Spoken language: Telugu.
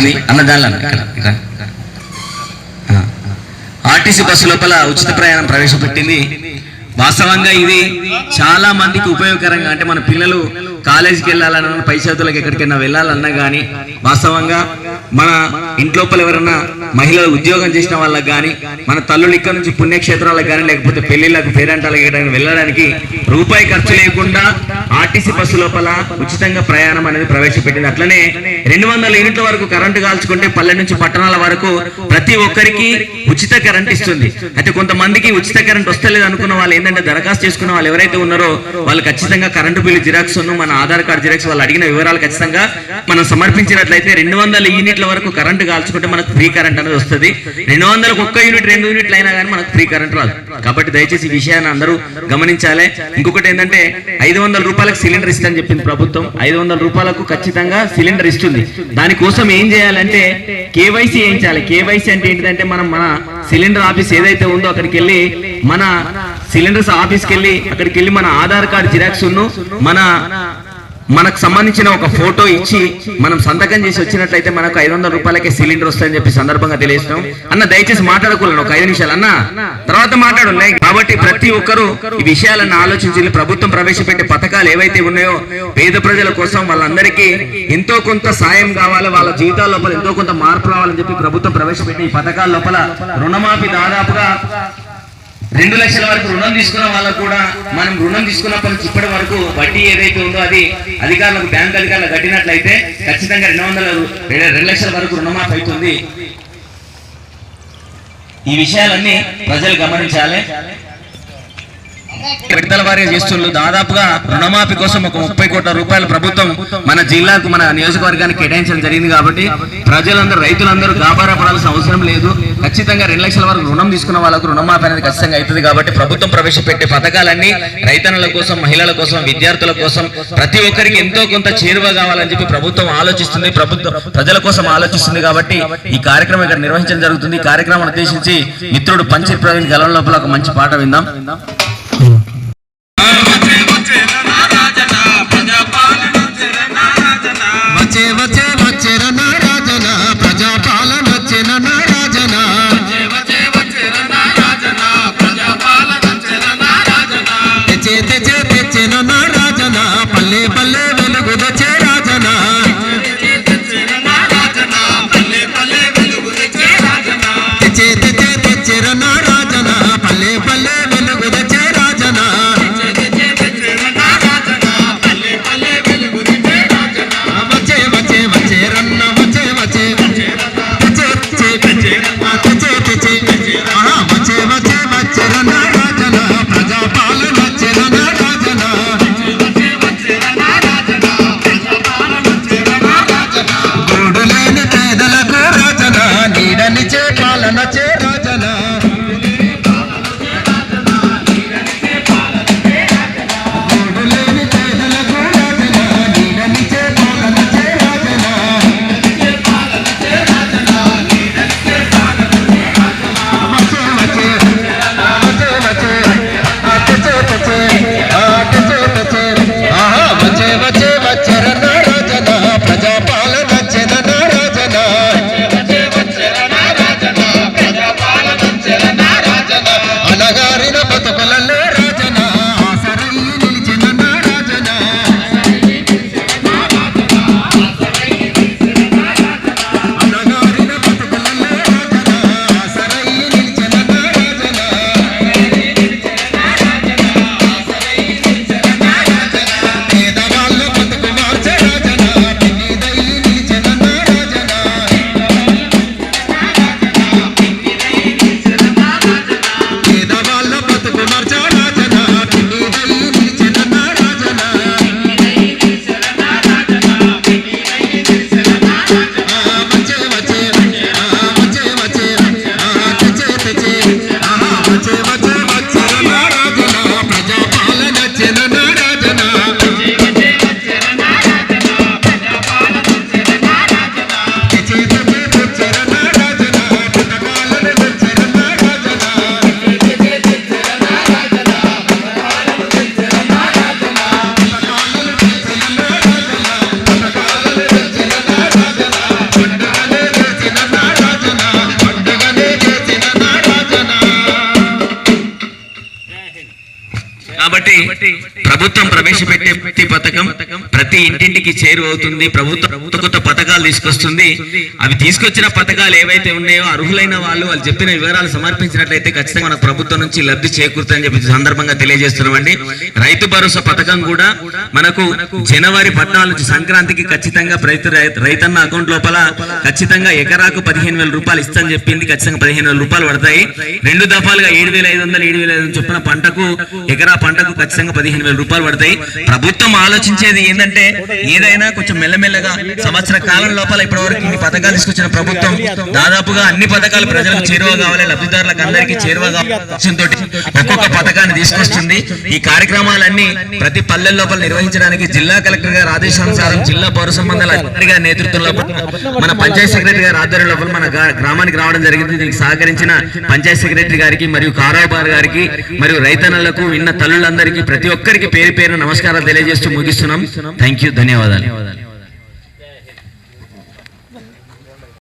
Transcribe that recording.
ప్రవేశపెట్టింది అన్నదానం. ఆర్టీసీ బస్సు లోపల ఉచిత ప్రయాణం ప్రవేశపెట్టింది. వాస్తవంగా ఇది చాలా మందికి ఉపయోగకరంగా, అంటే మన పిల్లలు కాలేజీకి వెళ్ళాలన్నా, పై చదువులకు ఎక్కడికైనా వెళ్ళాలన్నా కానీ, వాస్తవంగా మన ఇంట్లోపల ఎవరన్నా మహిళలు ఉద్యోగం చేసిన వాళ్ళకి కానీ, మన తల్లులు ఇక్కడ నుంచి పుణ్యక్షేత్రాలకు కానీ, లేకపోతే పెళ్లిళ్ళకు పేరెంటాలకు వెళ్ళడానికి రూపాయి ఖర్చు లేకుండా ఆర్టీసీ బస్సు లోపల ఉచితంగా ప్రయాణం అనేది ప్రవేశపెట్టింది. అట్లనే 200 యూనిట్ల వరకు కరెంటు కాల్చుకుంటే పల్లె నుంచి పట్టణాల వరకు ప్రతి ఒక్కరికి ఉచిత కరెంట్ ఇస్తుంది. అయితే కొంతమందికి ఉచిత కరెంట్ వస్తలేదు అనుకున్న వాళ్ళు ఏంటంటే, దరఖాస్తు చేసుకున్న వాళ్ళు ఎవరైతే ఉన్నారో వాళ్ళు ఖచ్చితంగా కరెంటు బిల్లు జిరాక్స్, మన ఆధార్ కార్డు జిరాక్స్, వాళ్ళు అడిగిన వివరాలు ఖచ్చితంగా మనం సమర్పించినట్లయితే 200 యూనిట్ల వరకు కరెంటు కాల్చుకుంటే మనకు ఫ్రీ కరెంట్ అనేది వస్తుంది. 200కు 1 యూనిట్ 2 యూనిట్లు అయినా కానీ మనకు ఫ్రీ కరెంట్ రాదు. కాబట్టి దయచేసి ఈ విషయాన్ని అందరూ గమనించాలి. ఇంకొకటి ఏంటంటే 500 రూపాయలకు సిలిండర్ ఇస్తుందని చెప్పింది ప్రభుత్వం. 500 రూపాయలకు ఖచ్చితంగా సిలిండర్ ఇస్తుంది. దానికోసం ఏం చేయాలంటే కేవైసీ చేయించాలి. కేవైసీ అంటే ఏంటంటే, మన సిలిండర్ ఆఫీస్ ఏదైతే ఉందో అక్కడికి వెళ్ళి, మన సిలిండర్స్ ఆఫీస్కి వెళ్ళి అక్కడికి వెళ్ళి మన ఆధార్ కార్డు జిరాక్స్ మనకు సంబంధించిన ఒక ఫోటో ఇచ్చి మనం సంతకం చేసి వచ్చినట్లయితే మనకు 500 రూపాయలకే సిలిండర్ వస్తాయని చెప్పి సందర్భంగా తెలియజేస్తాం. అన్న దయచేసి మాట్లాడకూడదు, ఒక 5 నిమిషాలు అన్న, తర్వాత మాట్లాడు. కాబట్టి ప్రతి ఒక్కరూ ఈ విషయాలను ఆలోచించి ప్రభుత్వం ప్రవేశపెట్టే పథకాలు ఏవైతే ఉన్నాయో పేద ప్రజల కోసం, వాళ్ళందరికీ ఎంతో కొంత సాయం కావాలి, వాళ్ళ జీవితాల లోపల ఎంతో కొంత మార్పు రావాలని చెప్పి ప్రభుత్వం ప్రవేశపెట్టే ఈ పథకాల లోపల రుణమాఫీ దాదాపుగా 2 లక్షల వరకు రుణం తీసుకున్న వాళ్ళకు కూడా, మనం రుణం తీసుకున్నప్పటి నుంచి ఇప్పటి వరకు వడ్డీ ఏదైతే ఉందో అది అధికారులకు, బ్యాంక్ అధికారులకు కట్టినట్లయితే ఖచ్చితంగా 2 లక్షల వరకు రుణమాఫీ అవుతుంది. ఈ విషయాలన్నీ ప్రజలు గమనించాలి. విడతల వారీగా చేస్తున్నారు. దాదాపుగా రుణమాఫీ కోసం ఒక 30 కోట్ల రూపాయలు ప్రభుత్వం మన జిల్లాకు, మన నియోజకవర్గానికి కేటాయించడం జరిగింది. కాబట్టి ప్రజలందరూ, రైతులందరూ గాబరా పడాల్సిన అవసరం లేదు. ఖచ్చితంగా 2 లక్షల వరకు రుణం తీసుకున్న వాళ్ళకు రుణమాఫీ అనేది ఖచ్చితంగా అవుతుంది. కాబట్టి ప్రభుత్వం ప్రవేశపెట్టే పథకాలన్నీ రైతన్నుల కోసం, మహిళల కోసం, విద్యార్థుల కోసం, ప్రతి ఒక్కరికి ఎంతో కొంత చేరువ కావాలని చెప్పి ప్రభుత్వం ఆలోచిస్తుంది. ప్రభుత్వం ప్రజల కోసం ఆలోచిస్తుంది. కాబట్టి ఈ కార్యక్రమం ఇక్కడ నిర్వహించడం జరుగుతుంది. ఈ కార్యక్రమం ఉద్దేశించి మిత్రుడు పంచి ప్రవీణ్ గలం లోపల ఒక మంచి పాట విందాం. పల్లె పల్లె వెలుగు తెచ్చే రాజనా, పల్లె పల్లె వెలుగు తెచ్చే రాజనా, తెచ్చే తెచ్చే తెచ్చేరన్నా రాజనా, పల్లె పల్లె వెలుగు తెచ్చే ప్రవేశపెట్టే ప్రతి పథకం ప్రతి ఇంటింటికి చేరువవుతుంది. ప్రభుత్వం కొత్త పథకాలు తీసుకొస్తుంది. అవి తీసుకొచ్చిన పథకాలు ఏవైతే ఉన్నాయో అర్హులైన వాళ్ళు చెప్పిన వివరాలు సమర్పించినట్లయితే ఖచ్చితంగా మన ప్రభుత్వం నుంచి లబ్ధి చేకూరుతుందని చెప్పి సందర్భంగా తెలియజేస్తున్నామండి. రైతు భరోసా పథకం కూడా మనకు జనవరి 14 నుంచి సంక్రాంతికి ఖచ్చితంగా రైతన్న అకౌంట్ లోపల ఖచ్చితంగా ఎకరాకు 15,000 రూపాయలు ఇస్తానని చెప్పింది. ఖచ్చితంగా 15,000 రూపాయలు పడతాయి. 2 దఫాలుగా 7,500 చొప్పున పంటకు ఎకరా పంటకు ఖచ్చితంగా 15,000 రూపాయలు పడతాయి. ప్రభుత్వం ఆలోచించేది ఏంటంటే ఏదైనా కొంచెం మెల్లమెల్లగా సంవత్సర కాలం లోపల ఇప్పటివరకు ఇన్ని పథకాలు తీసుకొచ్చిన ప్రభుత్వం దాదాపుగా అన్ని పథకాలు ప్రజలకు చేరువ కావాలి, లబ్ధిదారులకు అందరికీ చేరువ కావాల్సింతో ఒక్కొక్క పథకాన్ని తీసుకొస్తుంది. ఈ కార్యక్రమాలన్నీ ప్రతి పల్లె లోపల నిర్వహించడానికి జిల్లా కలెక్టర్ గారి ఆదేశానుసారం జిల్లా పౌర సంబంధాల అధికారి గారి నేతృత్వంలో మన పంచాయత్ సెక్రటరీ గారి ఆధ్వర్యం లోపల మన గ్రామానికి రావడం జరిగింది. దీనికి సహకరించిన పంచాయత్ సెక్రటరీ గారికి మరియు కారాబార్ గారికి మరియు రైతన్నలకు విన్న తల్లులందరికీ ప్రతి ఒక్కరికి పేరు పేరు నమస్కారాలు తెలియజేస్తూ ముగిస్తున్నాం. థ్యాంక్ యూ, ధన్యవాదాలు.